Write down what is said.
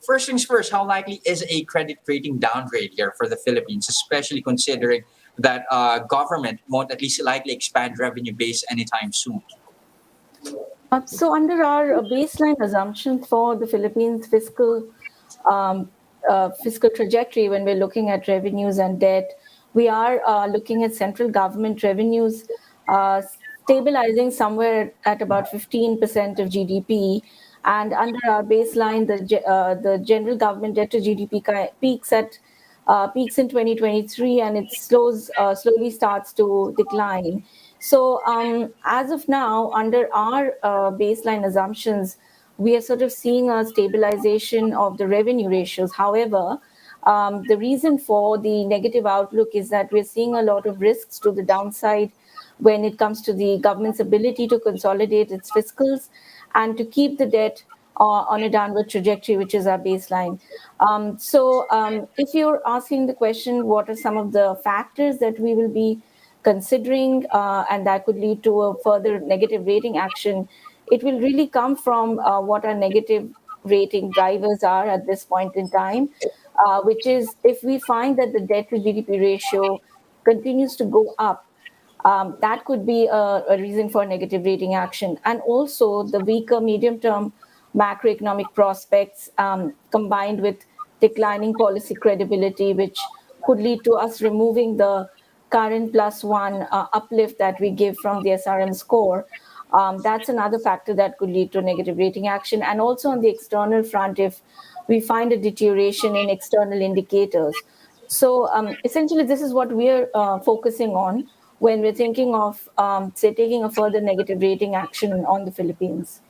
first things first, how likely is a credit rating downgrade here for the Philippines, especially considering that government won't at least likely expand revenue base anytime soon? So, under our baseline assumption for the Philippines um, fiscal trajectory, when we're looking at revenues and debt, we are looking at central government revenues uh, stabilizing somewhere at about 15% of GDP. And under our baseline, the general government debt to GDP peaks in 2023, and it slowly starts to decline. So, as of now, under our baseline assumptions, we are sort of seeing a stabilization of the revenue ratios. However, the reason for the negative outlook is that we're seeing a lot of risks to the downside when it comes to the government's ability to consolidate its fiscals and to keep the debt on a downward trajectory, which is our baseline. If you're asking the question, what are some of the factors that we will be considering and that could lead to a further negative rating action, it will really come from what our negative rating drivers are at this point in time, which is if we find that the debt to GDP ratio continues to go up, that could be a reason for negative rating action. And also the weaker medium term macroeconomic prospects combined with declining policy credibility, which could lead to us removing the current plus one uplift that we give from the SRM score. That's another factor that could lead to negative rating action. And also on the external front, if we find a deterioration in external indicators. So essentially, this is what we're focusing on when we're thinking of, say, taking a further negative rating action on the Philippines.